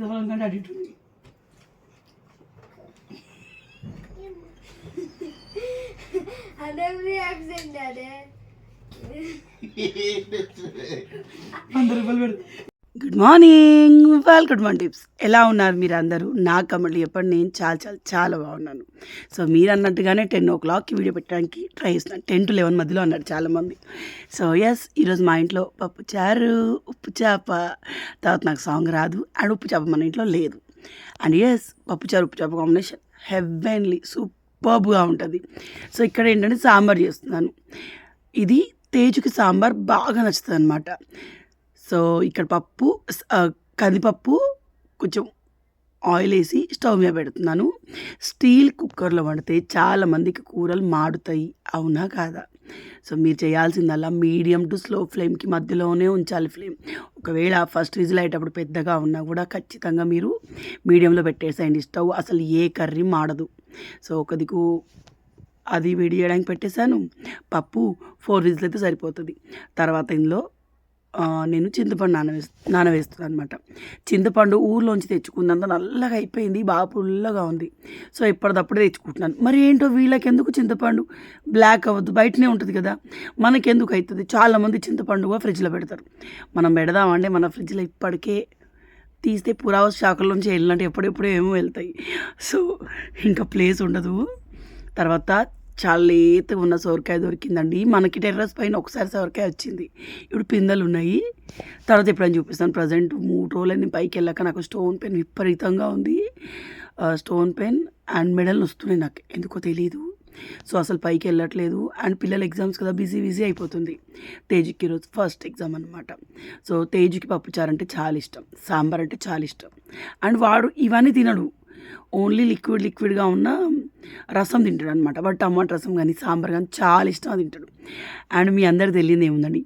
కంటే అటు ఇటు ఉంది. Good morning, welcome one tips. ఎలా ఉన్నారు మీరు అందరూ? నా కమెంట్లు చెప్పండి. నేను చాలా చాలా చాలా బాగున్నాను. సో మీరు అన్నట్టుగానే 10 o'clockకి వీడియో పెట్టడానికి ట్రై చేస్తున్నాను. 10 to 11 మధ్యలో అన్నారు చాలామంది. సో ఎస్, ఈరోజు మా ఇంట్లో పప్పు చారు, ఉప్పు చేప. తర్వాత నాకు సాంగ్ రాదు అండ్ ఉప్పు చేప మన ఇంట్లో లేదు. అండ్ ఎస్, పప్పు చారు ఉప్పు చేప కాంబినేషన్ హెవెన్లీ సూపర్గా ఉంటుంది. సో ఇక్కడ ఏంటంటే సాంబార్ చేస్తున్నాను. ఇది తేజుకి సాంబార్ బాగా నచ్చుతుంది అనమాట. సో ఇక్కడ పప్పు, కందిపప్పు కొంచెం ఆయిల్ వేసి స్టవ్ మీద పెడుతున్నాను. స్టీల్ కుక్కర్లో వండితే చాలామందికి కూరలు మాడుతాయి, అవునా కాదా? సో మీరు చేయాల్సిందల్లా మీడియం టు స్లో ఫ్లేమ్కి మధ్యలోనే ఉంచాలి ఫ్లేమ్. ఒకవేళ ఫస్ట్ విజిల్ అయ్యేటప్పుడు పెద్దగా ఉన్నా కూడా ఖచ్చితంగా మీరు మీడియంలో పెట్టేసేయండి స్టవ్. అసలు ఏ కర్రీ మాడదు. సో ఒక దిక్కు అది వేడి చేయడానికి పెట్టేశాను. పప్పు 4 విజిల్ అయితే సరిపోతుంది. తర్వాత ఇందులో నేను చింతపండు నానవేస్తున్నాను అనమాట. చింతపండు ఊర్లోంచి తెచ్చుకున్నంత నల్లగా అయిపోయింది, బాగా పుల్లగా ఉంది. సో ఎప్పటిదప్పుడే తెచ్చుకుంటున్నాను. మరి ఏంటో వీళ్ళకి ఎందుకు చింతపండు బ్లాక్ అవ్వద్దు, బయటనే ఉంటుంది కదా, మనకెందుకు అవుతుంది? చాలామంది చింతపండు కూడా ఫ్రిడ్జ్లో పెడతారు. మనం పెడదామంటే మన ఫ్రిడ్జ్లో ఇప్పటికే తీస్తే పురావస్తు శాఖల నుంచి వెళ్ళినట్టు ఎప్పుడెప్పుడో ఏమో వెళ్తాయి. సో ఇంకా ప్లేస్ ఉండదు. తర్వాత చాలా లేతగా ఉన్న సొరకాయ దొరికిందండి మనకి. టెర్రస్ పైన ఒకసారి సొరకాయ వచ్చింది, ఇప్పుడు పిందెలు ఉన్నాయి. తర్వాత ఎప్పుడైనా చూపిస్తాను. ప్రజెంట్ 3 రోజులని పైకి వెళ్ళాక నాకు స్టోన్ పెయిన్ విపరీతంగా ఉంది. స్టోన్ పెయిన్ అండ్ మెడల్ వస్తున్నాయి నాకు, ఎందుకో తెలీదు. సో అసలు పైకి వెళ్ళట్లేదు. అండ్ పిల్లల ఎగ్జామ్స్ కదా, బిజీ అయిపోతుంది. తేజుకి ఈరోజు ఫస్ట్ ఎగ్జామ్ అనమాట. సో తేజుకి పప్పుచారు అంటే చాలా ఇష్టం, సాంబార్ అంటే చాలా ఇష్టం. అండ్ వాడు ఇవన్నీ తినడు, ఓన్లీ లిక్విడ్గా ఉన్న రసం తింటాడు అనమాట. వాడు టమాటా రసం కానీ సాంబార్ కానీ చాలా ఇష్టం తింటాడు. అండ్ మీ అందరికి తెలియదు ఏముందండి,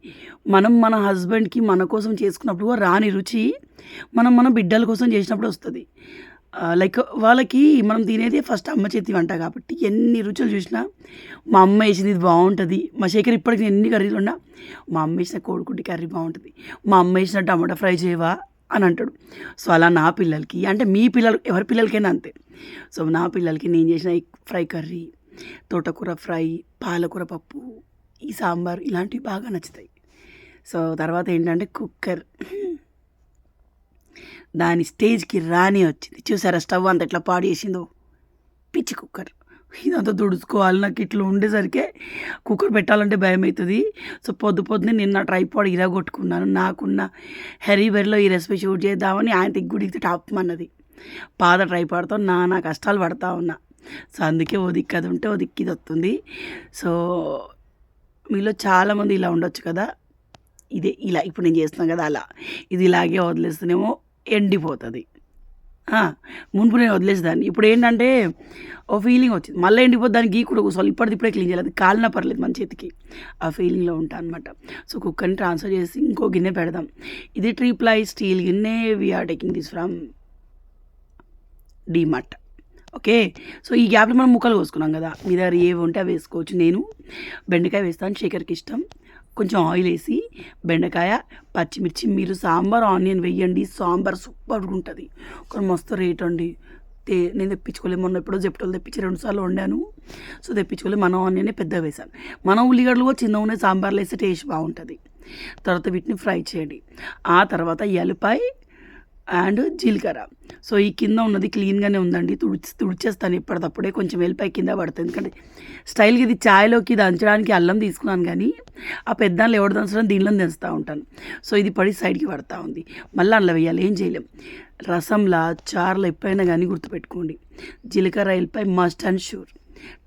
మనం మన హస్బెండ్కి మన కోసం చేసుకున్నప్పుడు రాని రుచి మన బిడ్డల కోసం చేసినప్పుడు వస్తుంది. లైక్ వాళ్ళకి మనం తినేది ఫస్ట్ అమ్మ చేతి వంట కాబట్టి ఎన్ని రుచులు చూసినా మా అమ్మ వేసింది ఇది బాగుంటుంది. మా శేఖర్ ఇప్పటికి ఎన్ని కర్రీలు ఉన్నా మా అమ్మ వేసిన కోడిగుడ్డి కర్రీ బాగుంటుంది, మా అమ్మ వేసిన టమాటా ఫ్రై చేయవా అని అంటాడు. సో అలా నా పిల్లలకి, అంటే మీ పిల్లలు ఎవరి పిల్లలకైనా అంతే. సో నా పిల్లలకి నేను చేసిన ఎగ్ ఫ్రై కర్రీ, తోటకూర ఫ్రై, పాలకూర పప్పు, ఈ సాంబార్ ఇలాంటివి బాగా నచ్చుతాయి. సో తర్వాత ఏంటంటే కుక్కర్, దాని స్టేజ్కి రాని వచ్చింది. చూసారా స్టవ్ అంత ఎట్లా పాడు చేసిందో, పిచ్చి కుక్కర్. ఇదంతా తుడుచుకోవాలి. నాకు ఇట్లా ఉండేసరికి కుక్కర్ పెట్టాలంటే భయం అవుతుంది. సో పొద్దున్నే నిన్న ట్రైపాడ్ ఇరగొట్టుకున్నాను. నాకున్న హెరీబెరీలో ఈ రెసిపీ షూట్ చేద్దామని ఆయన దిగ్గుడికి టాప్ అన్నది. పాత ట్రైపాడ్తో నా కష్టాలు పడతా ఉన్నా. సో అందుకే ఓ దిక్కు అది ఉంటే ఓ దిక్కు ఇది వస్తుంది. సో మీలో చాలామంది ఇలా ఉండొచ్చు కదా, ఇదే ఇలా ఇప్పుడు నేను చేస్తున్నాను కదా అలా. ఇది ఇలాగే వదిలేస్తేనేమో ఎండిపోతుంది. మునుపు నేను వదిలేసేదాన్ని, ఇప్పుడు ఏంటంటే ఓ ఫీలింగ్ వచ్చింది, మళ్ళీ ఎండిపోతే దాన్ని గీకుడు కూర్చోవాలి. ఇప్పుడే క్లీన్ చేయలేదు, కాలినా పర్లేదు మన చేతికి, ఆ ఫీలింగ్లో ఉంటాను అనమాట. సో కుక్కర్ని ట్రాన్స్ఫర్ చేసి ఇంకో గిన్నె పెడదాం. ఇది 3 ply స్టీల్ గిన్నె. We're taking this from DMart. Okay. So ఈ గ్యాప్లో మనం ముక్కలు కోసుకున్నాం కదా, మీ దగ్గర ఏవి ఉంటే అవి వేసుకోవచ్చు. నేను బెండకాయ వేస్తాను, శేఖర్కి ఇష్టం. కొంచెం ఆయిల్ వేసి బెండకాయ, పచ్చిమిర్చి. మీరు సాంబార్ ఆనియన్ వేయండి, సాంబార్ సూపర్గా ఉంటుంది. ఒక మస్తు రేట్ అండి. నేను తెప్పించుకోలేదు, మొన్న ఎప్పుడో జెప్టోలు తెప్పించి 2 సార్లు వండాను. సో తెప్పించుకోలేదు, మన ఆనియనే పెద్దగా వేసాను. మన ఉల్లిగడ్డలు కూడా చిన్న ఉన్నాయి, సాంబార్లో వేస్తే టేస్ట్ బాగుంటుంది. తర్వాత వీటిని ఫ్రై చేయండి. ఆ తర్వాత ఎల్లిపాయ అండ్ జీలకర్ర. సో ఈ కింద ఉన్నది క్లీన్గానే ఉందండి, తుడిచేస్తాను ఎప్పటికప్పుడే. కొంచెం వెల్లిపాయ కింద పడుతుంది, ఎందుకంటే స్టైల్గా ఇది ఛాయ్లోకి దంచడానికి అల్లం తీసుకున్నాను, కానీ ఆ పెద్దాన్ని ఎవడు దంచడం దీనిలో దంచుతూ ఉంటాను. సో ఇది పడి సైడ్కి పడుతూ ఉంది, మళ్ళీ అందులో వేయాలి, ఏం చేయలేం. రసంలా చారులో ఎప్పుడైనా కానీ గుర్తుపెట్టుకోండి, జీలకర్ర ఎల్లిపాయ మస్ట్ అండ్ షూర్,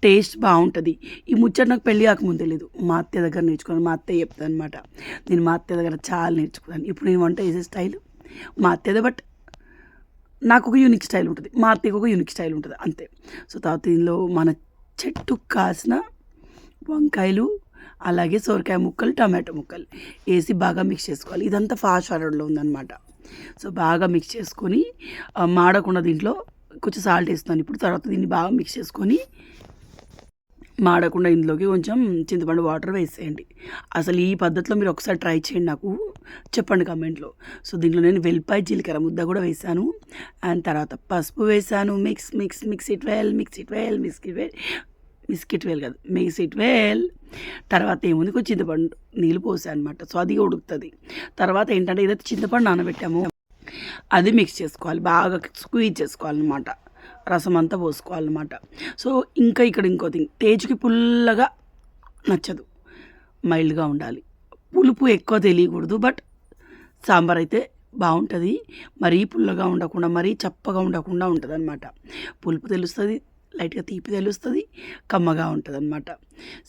టేస్ట్ బాగుంటుంది. ఈ ముచ్చట నాకు పెళ్ళి కాకముందు తెలియదు, మా అత్తయ్య దగ్గర నేర్చుకున్నాను. మా అత్తయ్య చెప్తాను అనమాట, నేను మా అత్తయ్య దగ్గర చాలా నేర్చుకున్నాను. ఇప్పుడు నేను వంట చేసే స్టైల్ మా అత్తయ్యదే, బట్ నాకు ఒక యూనిక్ స్టైల్ ఉంటుంది, మా అత్తయ్యకి ఒక యూనిక్ స్టైల్ ఉంటుంది అంతే. సో తర్వాత దీనిలో మన చెట్టు కాసిన వంకాయలు, అలాగే సొరకాయ ముక్కలు, టమాటో ముక్కలు వేసి బాగా మిక్స్ చేసుకోవాలి. ఇదంతా ఫాస్ట్ ఫార్వర్డ్లో ఉందన్నమాట. సో బాగా మిక్స్ చేసుకొని మాడకుండా దీంట్లో కొంచెం సాల్ట్ వేస్తాను ఇప్పుడు. తర్వాత దీన్ని బాగా మిక్స్ చేసుకొని మాడకుండా ఇందులోకి కొంచెం చింతపండు వాటర్ వేసేయండి. అసలు ఈ పద్ధతిలో మీరు ఒకసారి ట్రై చేయండి, నాకు చెప్పండి కమెంట్లో. సో దీంట్లో నేను వెల్లిపాయ జీలకర్ర ముద్ద కూడా వేసాను, అండ్ తర్వాత పసుపు వేసాను. Mix it well. తర్వాత ఏముంది, కొంచెం చింతపండు నీళ్ళు పోసాను అనమాట. సో అది ఉడుకుతుంది. తర్వాత ఏంటంటే ఏదైతే చింతపండు నానబెట్టామో అది మిక్స్ చేసుకోవాలి, బాగా స్క్వీజ్ చేసుకోవాలన్నమాట, రసం అంతా పోసుకోవాలన్నమాట. సో ఇంకా ఇక్కడ ఇంకో థింగ్, తేజుకి పుల్లగా నచ్చదు, మైల్డ్గా ఉండాలి. పులుపు ఎక్కువ తెలియకూడదు, బట్ సాంబార్ అయితే బాగుంటుంది. మరీ పుల్లగా ఉండకుండా, మరీ చప్పగా ఉండకుండా ఉంటుంది అనమాట. పులుపు తెలుస్తుంది, లైట్గా తీపి తెలుస్తుంది, కమ్మగా ఉంటుంది అనమాట.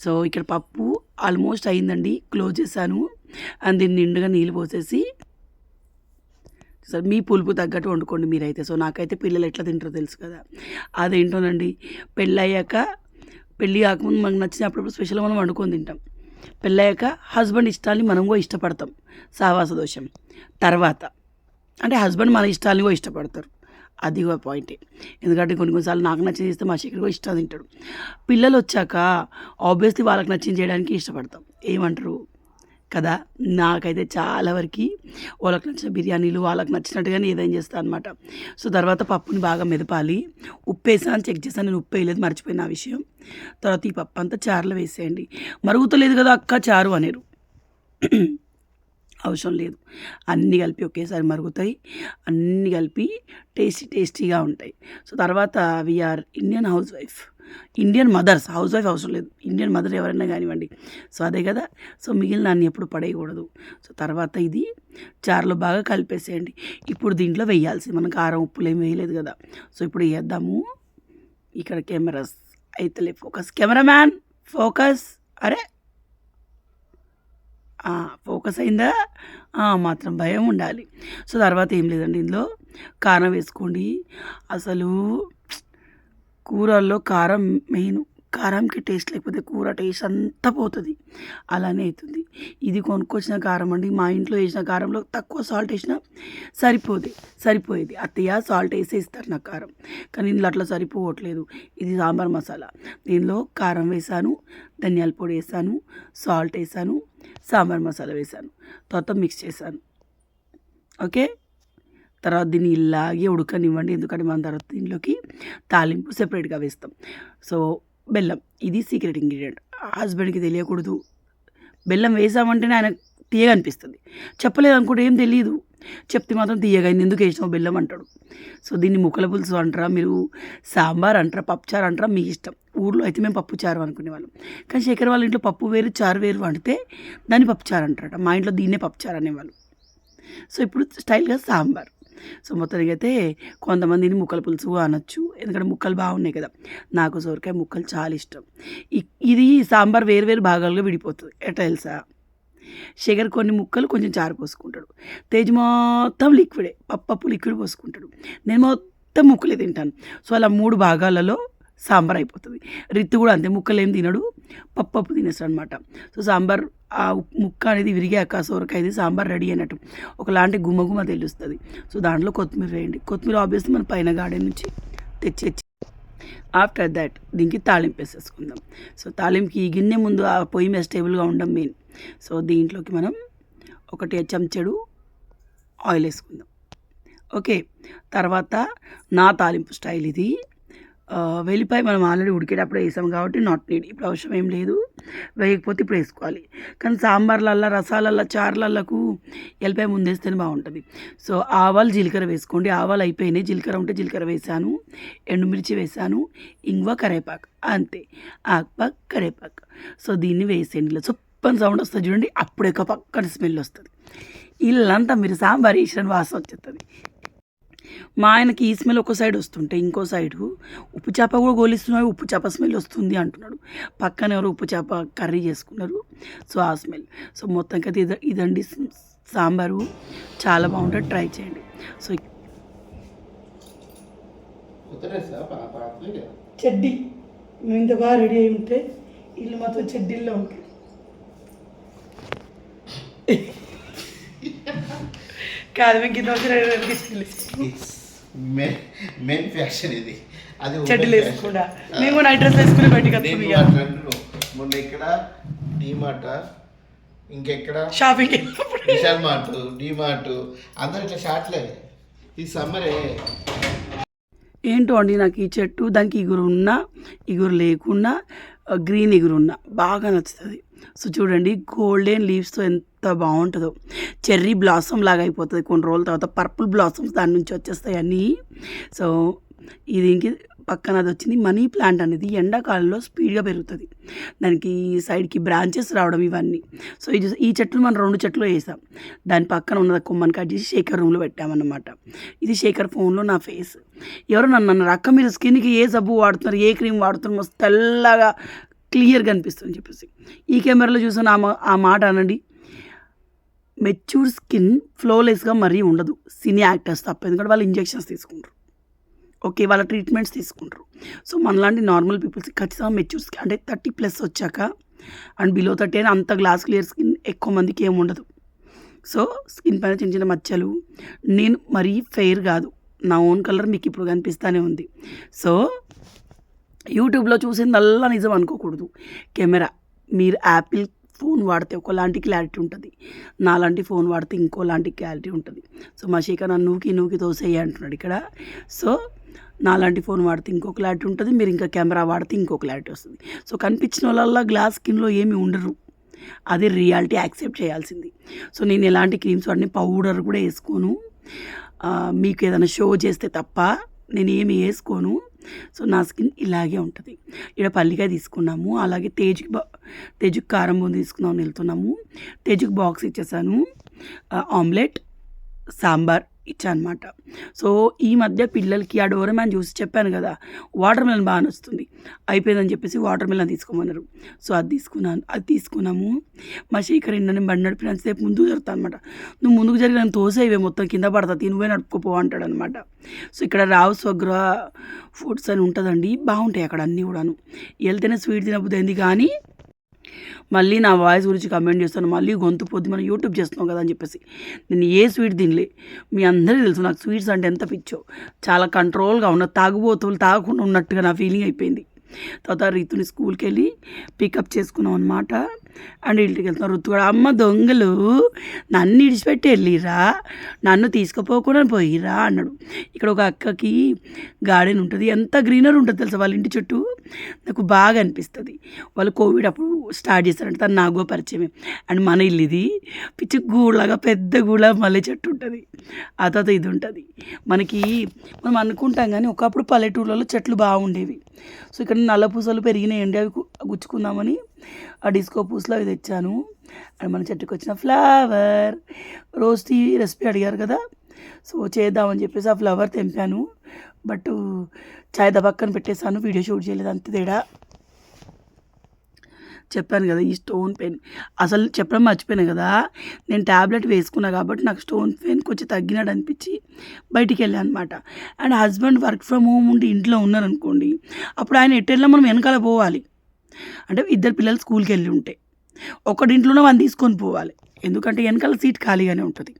సో ఇక్కడ పప్పు ఆల్మోస్ట్ అయిందండి, క్లోజ్ చేశాను. అండ్ దీన్ని నిండుగా నీళ్ళు పోసేసి, సార్ మీ పులుపు తగ్గట్టు వండుకోండి మీరైతే. సో నాకైతే పిల్లలు ఎట్లా తింటారో తెలుసు కదా, అదేంటోనండి, పెళ్ళి కాకముందు మనకు నచ్చినప్పుడు స్పెషల్గా మనం వండుకొని తింటాం. పెళ్ళయ్యాక హస్బెండ్ ఇష్టాన్ని మనం కూడా ఇష్టపడతాం, సావాస దోషం. తర్వాత అంటే హస్బెండ్ మన ఇష్టాలని కూడా ఇష్టపడతారు, అది కూడా పాయింటే. ఎందుకంటే కొన్నిసార్లు నాకు నచ్చింది ఇస్తే మా శేఖర్ కూడా ఇష్టం తింటాడు. పిల్లలు వచ్చాక ఆబ్వియస్లీ వాళ్ళకి నచ్చింది చేయడానికి ఇష్టపడతాం, ఏమంటారు కదా. నాకైతే చాలా వరకు వాళ్ళకి నచ్చిన బిర్యానీలు వాళ్ళకి నచ్చినట్టుగానే ఏదైనా చేస్తాను అనమాట. సో తర్వాత పప్పుని బాగా మెదపాలి. ఉప్పు వేసాను, చెక్ చేశాను, నేను ఉప్పు వేయలేదు, మర్చిపోయిన ఆ విషయం. తర్వాత ఈ పప్పు అంతా చారులో వేసేయండి. మరుగుతలేదు కదా అక్క చారు అనేరు, అవసరం లేదు. అన్నీ కలిపి ఒకేసారి మరుగుతాయి, అన్నీ కలిపి టేస్టీగా ఉంటాయి. సో తర్వాత we're Indian mothers, house wife అవసరం లేదు, ఇండియన్ మదర్ ఎవరైనా కానివ్వండి. సో అదే కదా. సో మిగిలిన దాన్ని ఎప్పుడు పడేయకూడదు. సో తర్వాత ఇది చారులో బాగా కలిపేసేయండి. ఇప్పుడు దీంట్లో వేయాల్సి, మనం కారం ఉప్పులు ఏం వేయలేదు కదా. సో ఇప్పుడు వేద్దాము. ఇక్కడ కెమెరాస్ అయితేలే, కెమెరామ్యాన్ ఫోకస్. అరే ఫోకస్ అయిందా, మాత్రం భయం ఉండాలి. సో తర్వాత ఏం లేదండి, ఇందులో కారం వేసుకోండి. అసలు కూరల్లో కారం మెయిన్, కారంకి టేస్ట్ లేకపోతే కూర టేస్ట్ అంతా పోతుంది, అలానే అవుతుంది. ఇది కొనుక్కొచ్చిన కారం అండి, మా ఇంట్లో వేసిన కారంలో తక్కువ సాల్ట్ వేసినా సరిపోయేది. అత్తయ్య సాల్ట్ వేసే ఇస్తారు నాకు కారం, కానీ ఇందులో అట్లా సరిపోవట్లేదు. ఇది సాంబార్ మసాలా, దీనిలో కారం వేసాను, ధనియాల పొడి వేసాను, సాల్ట్ వేసాను, సాంబార్ మసాలా వేసాను, తర్వాత మిక్స్ చేశాను. ఓకే, తర్వాత దీన్ని ఇలాగే ఉడకనివ్వండి, ఎందుకంటే మన తర్వాత దీనిలోకి తాలింపు సెపరేట్గా వేస్తాం. సో బెల్లం, ఇది సీక్రెట్ ఇంగ్రీడియంట్, హస్బెండ్కి తెలియకూడదు. బెల్లం వేసామంటేనే ఆయన తీయగా అనిపిస్తుంది, చెప్పలేదు అనుకుంటే ఏం తెలియదు, చెప్తే మాత్రం తీయగా ఎందుకు వేసినావు బెల్లం అంటాడు. సో దీన్ని ముక్కల పులుసు అంటారా, మీరు సాంబార్ అంటారా, పప్పుచారు అంటారా, మీ ఇష్టం. ఊర్లో అయితే మేము పప్పుచారు అనుకునేవాళ్ళం, కానీ శేఖర్ వాళ్ళ ఇంట్లో పప్పు వేరు చారు వేరు వండితే దాన్ని పప్పుచారు అంటారట. మా ఇంట్లో దీన్నే పప్పుచారు అనేవాళ్ళు. సో ఇప్పుడు స్టైల్గా సాంబార్. సో మొత్తానికి అయితే కొంతమందిని ముక్కల పులుసు అనొచ్చు, ఎందుకంటే ముక్కలు బాగున్నాయి కదా. నాకు సొరకాయ ముక్కలు చాలా ఇష్టం. ఇది సాంబార్ వేరు భాగాలుగా విడిపోతుంది, ఎట్లా తెలుసా. శేఖర్ కొన్ని ముక్కలు కొంచెం చారు పోసుకుంటాడు, తేజ్ మొత్తం లిక్విడే, పప్పు లిక్విడ్ పోసుకుంటాడు, నేను మొత్తం ముక్కలే తింటాను. సో అలా 3 భాగాలలో సాంబార్ అయిపోతుంది. రిత్తు కూడా అంతే, ముక్కలు ఏం తినడు, పప్పు తినేస్తాడు అనమాట. సో సాంబార్ ఆ ముక్క అనేది విరిగాక సొరకాయది సాంబార్ రెడీ అయినట్టు ఒకలాంటి గుమ్మ తెలుస్తుంది. సో దాంట్లో కొత్తిమీర వేయండి. కొత్తిమీర ఆబ్వియస్లీ మన పైన గార్డెన్ నుంచి తెచ్చి ఆఫ్టర్ దాట్ దీనికి తాలింపు వేసేసుకుందాం. సో తాలింపుకి ఈ గిన్నె ముందు ఆ పొయ్యి మీద స్టేబుల్గా ఉండడం మెయిన్. సో దీంట్లోకి మనం 1 చెంచాడు ఆయిల్ వేసుకుందాం. ఓకే, తర్వాత నా తాలింపు స్టైల్ ఇది. వెల్లిపాయ మనం ఆల్రెడీ ఉడికేటప్పుడు వేసాం కాబట్టి నాట్ నీడ్, ఇప్పుడు అవసరం ఏం లేదు, వేయకపోతే ఇప్పుడు వేసుకోవాలి. కానీ సాంబార్లల్లో, రసాలల్లో, చారులకు ఎల్లిపాయ ముందేస్తేనే బాగుంటుంది. సో ఆవాలు జీలకర్ర వేసుకోండి. ఆవాలు అయిపోయినాయి, జీలకర్ర ఉంటే జీలకర్ర వేసాను, ఎండుమిర్చి వేసాను, ఇంగువ, కరేపాకు, అంతే, ఆకుపాకు, కరేపాకు. సో దీన్ని వేసేయండి. ఇలా చొప్పని సౌండ్ వస్తుంది చూడండి, అప్పుడే ఒక పక్కన స్మెల్ వస్తుంది. ఇల్లంతా మీరు సాంబార్ వేసిన వాసన వచ్చేస్తుంది. మా ఆయనకి ఈ స్మెల్ ఒక సైడ్ వస్తుంటే ఇంకో సైడు ఉప్పు చేప కూడా గోలిస్తున్నాడు, ఉప్పు చేప స్మెల్ వస్తుంది అంటున్నాడు. పక్కన ఎవరు ఉప్పు చేప కర్రీ చేసుకున్నారు, సో ఆ స్మెల్. సో మొత్తంకి అయితే ఇదండి సాంబారు, చాలా బాగుంటుంది, ట్రై చేయండి. సో చెడ్డీ మేము ఇంత బాగా రెడీ అయి ఉంటే ఇల్లు మాత్రం చెడ్డీల్లో ఉంటుంది. కాదు మేము కింద వచ్చి మెయిన్ ఫ్యాషన్ ఇది. అది చెడ్డీలు వేసుకుండా మేము నైట్ డ్రెస్ వేసుకుని బయటికి మొన్న ఇక్కడ డీమార్ట్, ఇంకెక్కడ షాపింగ్, విశాల్ మార్ట్, డీమార్ట్, అందరు ఇట్లా షార్ట్లే. ఈ సమ్మరే ఏంటో అండి, నాకు ఈ చెట్టు దానికి ఇగురు ఉన్నా ఇగురు లేకున్నా గ్రీన్ ఇగురున్నా బాగా నచ్చుతుంది. సో చూడండి, గోల్డెన్ లీవ్స్తో ఎంత బాగుంటుందో. చెర్రీ బ్లాసమ్ లాగా అయిపోతుంది కొన్ని రోజుల తర్వాత, పర్పుల్ బ్లాసమ్స్ దాని నుంచి వచ్చేస్తాయి అన్నీ. సో ఇది ఇంక పక్కన అది వచ్చింది మనీ ప్లాంట్ అనేది ఎండాకాలంలో స్పీడ్గా పెరుగుతుంది. దానికి సైడ్కి బ్రాంచెస్ రావడం ఇవన్నీ. సో ఈ చెట్లు మనం 2 చెట్లు వేసాం. దాని పక్కన ఉన్న కొమ్మని కట్ చేసి శేఖర్ రూమ్లో పెట్టామన్నమాట. ఇది శేఖర్ ఫోన్లో నా ఫేస్. ఎవరో నన్ను అన్నారు, అక్క మీరు స్కిన్కి ఏ సబ్బు వాడుతున్నారు, ఏ క్రీమ్ వాడుతున్నారు, మస్తు తెల్లగా క్లియర్గా అనిపిస్తుంది చెప్పేసి. ఈ కెమెరాలో చూసిన ఆ మాట అనండి. మెచ్యూర్ స్కిన్ ఫ్లోలెస్గా మరీ ఉండదు, సినీ యాక్టర్స్ తప్ప. ఎందుకంటే వాళ్ళు ఇంజెక్షన్స్ తీసుకుంటారు, ఓకే, వాళ్ళ ట్రీట్మెంట్స్ తీసుకుంటారు. సో మనలాంటి నార్మల్ పీపుల్స్కి ఖచ్చితంగా మెచ్యూర్ స్కిన్ అంటే 30+ వచ్చాక అండ్ బిలో 30 అని అంత గ్లాస్ క్లియర్ స్కిన్ ఎక్కువ మందికి ఏమి ఉండదు. సో స్కిన్ పైన చిన్న చిన్న మచ్చలు, నేను మరీ ఫెయిర్ కాదు, నా ఓన్ కలర్ మీకు ఇప్పుడు కనిపిస్తూనే ఉంది. సో యూట్యూబ్లో చూసిందల్లా నిజం అనుకోకూడదు. కెమెరా, మీరు యాపిల్ ఫోన్ వాడితే ఒకలాంటి క్లారిటీ ఉంటుంది, నాలాంటి ఫోన్ వాడితే ఇంకోలాంటి క్లారిటీ ఉంటుంది. సో మా శేఖర్ నన్ను నూకి తోసేయి అంటున్నాడు ఇక్కడ. సో నాలాంటి ఫోన్ వాడితే ఇంకో క్లారిటీ ఉంటుంది, మీరు ఇంకా కెమెరా వాడితే ఇంకో క్లారిటీ వస్తుంది. సో కనిపించిన వాళ్ళ గ్లాస్ స్కిన్లో ఏమీ ఉండరు, అది రియాలిటీ యాక్సెప్ట్ చేయాల్సింది. సో నేను ఎలాంటి క్రీమ్స్ వాడిని పౌడర్ కూడా వేసుకోను, మీకు ఏదైనా షో చేస్తే తప్ప నేను ఏమి వేసుకోను. సో నా స్కిన్ ఇలాగే ఉంటుంది. ఇక్కడ పల్లికాయ తీసుకున్నాము, అలాగే తేజుకి కారం బూంది తీసుకుందామని వెళ్తున్నాము. తేజుకి బాక్స్ ఇచ్చేసాను, ఆమ్లెట్, సాంబార్ ఇచ్చా అనమాట. సో ఈ మధ్య పిల్లలకి ఆ డోరేమాన్ చూసి చెప్పాను కదా, వాటర్ మిలన్ బాగా నచ్చుతుంది, అయిపోయిందని చెప్పేసి వాటర్ మిలన్ తీసుకోమన్నారు. సో అది తీసుకున్నాము. మా శేఖర్ నేను బండి నడిపినంతసేపు ముందుకు జరుగుతా అనమాట. నువ్వు ముందుకు జరిగి నన్ను తోసేవే మొత్తం కింద పడతా, నువ్వే నడుపుకోపో అంటాడు అనమాట. సో ఇక్కడ రావు స్వగృహ ఫుడ్స్ అని ఉంటుందండి, బాగుంటాయి అక్కడ అన్నీ కూడాను. వెళ్తేనే స్వీట్ తినబుద్ది, కానీ మళ్ళీ నా వాయిస్ గురించి కమెంట్ చేస్తాను, మళ్ళీ గొంతు పొద్దు మనం యూట్యూబ్ చేస్తున్నాం కదా అని చెప్పేసి. నేను ఏ స్వీట్ తినలే, మీ అందరికీ తెలుసు నాకు స్వీట్స్ అంటే ఎంత పిచ్చో. చాలా కంట్రోల్గా ఉన్న, తాగుబోతులు తాగకుండా ఉన్నట్టుగా నా ఫీలింగ్ అయిపోయింది. తర్వాత రితుని స్కూల్కి వెళ్ళి పికప్ చేసుకున్నాం అనమాట. అండ్ ఇంటికి వెళ్తున్నాం. ఋతు కూడా, అమ్మ దొంగలు నన్ను ఇడిచిపెట్టి వెళ్ళిరా, నన్ను తీసుకుపోకుండా పోయిరా అన్నాడు. ఇక్కడ ఒక అక్కకి గార్డెన్ ఉంటుంది, ఎంత గ్రీనరీ ఉంటుంది తెలుసా వాళ్ళ ఇంటి చుట్టూ, నాకు బాగా అనిపిస్తుంది. వాళ్ళు కోవిడ్ అప్పుడు స్టార్ట్ చేస్తారంటే తను నాకు పరిచయమే. అండ్ మన ఇల్లు ఇది పిచ్చి గూడలాగా పెద్ద గూడ మల్లె చెట్టు ఉంటుంది, ఆ తర్వాత ఇది ఉంటుంది. మనం అనుకుంటాం కానీ ఒకప్పుడు పల్లెటూర్లలో చెట్లు బాగుండేవి. సో ఇక్కడ నల్ల పూసలు పెరిగినాయండి, అవి గుచ్చుకుందామని ఆ డిస్కో పూసలు అవి తెచ్చాను. అండ్ మన చెట్టుకు వచ్చిన ఫ్లవర్, రోజ్ టీ రెసిపీ అడిగారు కదా, సో చేద్దామని చెప్పేసి ఆ ఫ్లవర్ తెంపాను. బట్ చాయ్ పక్కన పెట్టేశాను, వీడియో షూట్ చేయలేదు, అంతే తేడా. చెప్పాను కదా ఈ స్టోన్ పెయిన్, అసలు చెప్పడం మర్చిపోయాను కదా, నేను ట్యాబ్లెట్ వేసుకున్నా కాబట్టి నాకు స్టోన్ పెయిన్ కొంచెం తగ్గినట్టు అనిపించి బయటికి వెళ్ళాను అనమాట. And husband work from home ఉండి ఇంట్లో ఉన్నారనుకోండి, అప్పుడు ఆయన ఎట్టెళ్ళినా మనం వెనకాల పోవాలి. అంటే 2 పిల్లలు స్కూల్కి వెళ్ళి ఉంటే ఒకటింట్లోనే వాళ్ళు తీసుకొని పోవాలి, ఎందుకంటే వెనకాల సీట్ ఖాళీగానే ఉంటుంది,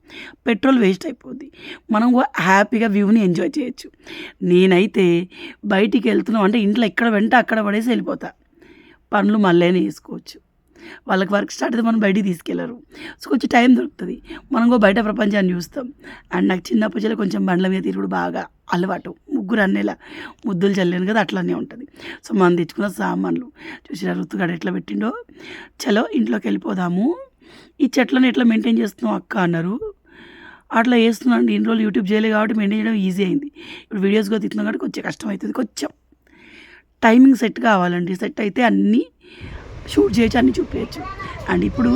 పెట్రోల్ వేస్ట్ అయిపోద్ది, మనం హ్యాపీగా వ్యూని ఎంజాయ్ చేయొచ్చు. నేనైతే బయటికి వెళ్తున్నాం అంటే ఇంట్లో ఎక్కడ వెంట అక్కడ పడేసి వెళ్ళిపోతా, పనులు మళ్ళీ వేసుకోవచ్చు. వాళ్ళకి వర్క్ స్టార్ట్ అయితే మనం బయటికి తీసుకెళ్లరు. సో కొంచెం టైం దొరుకుతుంది, మనం కూడా బయట ప్రపంచాన్ని చూస్తాం. అండ్ నాకు చిన్నప్పటి నుంచి కొంచెం బండ్ల మీద తిరుగుడు బాగా అలవాటు, 3 అన్నేలా ముద్దులు చల్లాను కదా, అట్లనే ఉంటుంది. సో మనం తెచ్చుకున్న సామాన్లు చూసిన ఋతుగాడు ఎట్లా పెట్టిండో. చలో ఇంట్లోకి వెళ్ళిపోదాము. ఈ చెట్లను ఎట్లా మెయింటైన్ చేస్తున్నావు అక్క అన్నారు, అట్లా చేస్తున్నాను. ఇన్ని రోజులు యూట్యూబ్ చేయలేదు కాబట్టి మెయింటైన్ చేయడం ఈజీ అయింది. ఇప్పుడు వీడియోస్ కూడా తిస్తున్నాం కాబట్టి కొంచెం కష్టం అవుతుంది, కొంచెం టైమింగ్ సెట్ కావాలండి. సెట్ అయితే అన్నీ షూట్ చేయొచ్చు, అన్నీ చూపించచ్చు. అండ్ ఇప్పుడు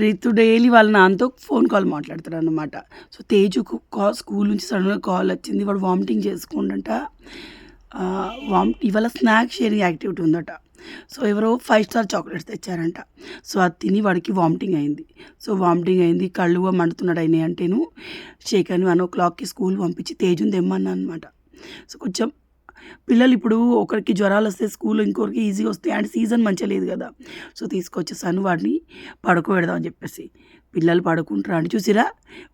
రితు డైలీ వాళ్ళ నాన్నతో ఫోన్ కాల్ మాట్లాడతాడు అనమాట. సో తేజుకు స్కూల్ నుంచి సడన్గా కాల్ వచ్చింది, వాడు వామిటింగ్ చేసుకోండంట. ఇవాళ స్నాక్ షేరింగ్ యాక్టివిటీ ఉందట. సో ఎవరో 5 స్టార్ చాక్లెట్స్ తెచ్చారంట. సో అది తిని వాడికి వామిటింగ్ అయింది. సో వామిటింగ్ అయింది, కళ్ళు మండుతున్నాడు అయినాయి అంటేను శేఖర్ని 1 o'clockకి స్కూల్ పంపించి తేజుని తెమ్మన్నా అనమాట. సో కొంచెం పిల్లలు ఇప్పుడు ఒకరికి జ్వరాలు వస్తే స్కూల్లో ఇంకొకరికి ఈజీగా వస్తాయి అండ్ సీజన్ మంచిగా లేదు కదా. సో తీసుకొచ్చేసాను వాడిని పడుకోబెడదాం అని చెప్పేసి. పిల్లలు పడుకుంటారా అంటే చూసిరా,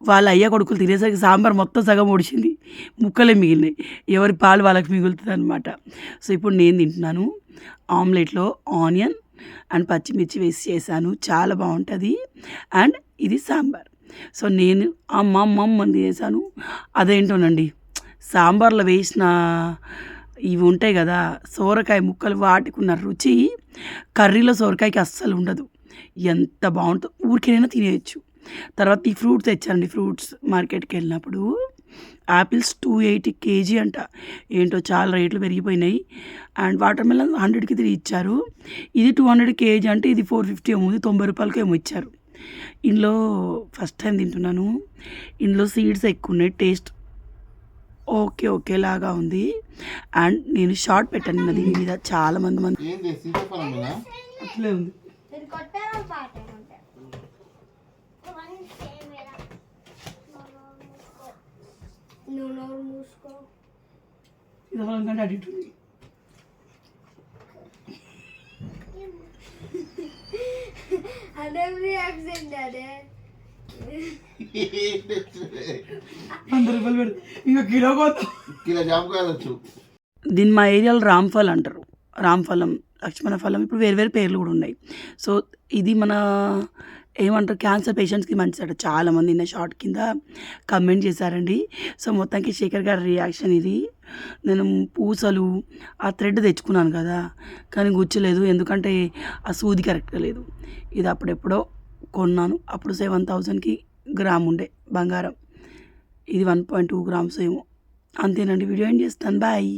వాళ్ళ అయ్య కొడుకులు తినేసరికి సాంబార్ మొత్తం సగం ఒడిచింది, ముక్కలే మిగిలినాయి. ఎవరి పాలు వాళ్ళకి మిగులుతుంది అనమాట. సో ఇప్పుడు నేను తింటున్నాను. ఆమ్లెట్లో ఆనియన్ అండ్ పచ్చిమిర్చి వేసి చేశాను, చాలా బాగుంటుంది. అండ్ ఇది సాంబార్. సో నేను మంది చేశాను. అదేంటోనండి, సాంబార్లో వేసిన ఇవి ఉంటాయి కదా సోరకాయ ముక్కలు, వాటికి ఉన్న రుచి కర్రీలో సోరకాయకి అస్సలు ఉండదు. ఎంత బాగుంటుందో, ఊరికేనైనా తినేయచ్చు. తర్వాత ఈ ఫ్రూట్స్ తెచ్చానండి. ఫ్రూట్స్ మార్కెట్కి వెళ్ళినప్పుడు యాపిల్స్ 280 కేజీ అంట. ఏంటో చాలా రేట్లు పెరిగిపోయినాయి. అండ్ వాటర్ మెలన్ 100కి 3 ఇచ్చారు. ఇది 200 కేజీ అంటే ఇది 450 ఏమో, 90 రూపాయలకి ఏమో ఇచ్చారు. ఇందులో ఫస్ట్ టైం తింటున్నాను. ఇందులో సీడ్స్ ఎక్కువ ఉన్నాయి. టేస్ట్ ఓకేలాగా ఉంది. అండ్ నేను షార్ట్ పెట్టాను దీని మీద. చాలా మంది ఏంది సీతాఫలమేనా? అట్లే ఉంది. సీతాఫలం కంటే అటు ఇటు ఉంది. ₹100 పెడితే ఇంకా కిలో పోతాం. కిలో జామకాయలు వచ్చు. దీన్ని మా ఏరియాలో రామ్ఫల్ అంటారు. రామ్ఫలం, లక్ష్మణ ఫలం, ఇప్పుడు వేరు వేరు పేర్లు కూడా ఉన్నాయి. సో ఇది మన ఏమంటారు, క్యాన్సర్ పేషెంట్స్కి మంచిదట. చాలామంది నిన్న షార్ట్ కింద కమెంట్ చేశారండి. సో మొత్తానికి శేఖర్ గారి రియాక్షన్ ఇది. నేను పూసలు ఆ థ్రెడ్ తెచ్చుకున్నాను కదా, కానీ గుచ్చలేదు, ఎందుకంటే ఆ సూది కరెక్ట్గా లేదు. ఇది అప్పుడెప్పుడో కొన్నాను, అప్పుడు 7,000కి గ్రామ్ ఉండే బంగారం. ఇది 1.2 గ్రామ్స్ ఏమో. అంతేనండి. వీడియో ఏం చేస్తాను. బాయ్.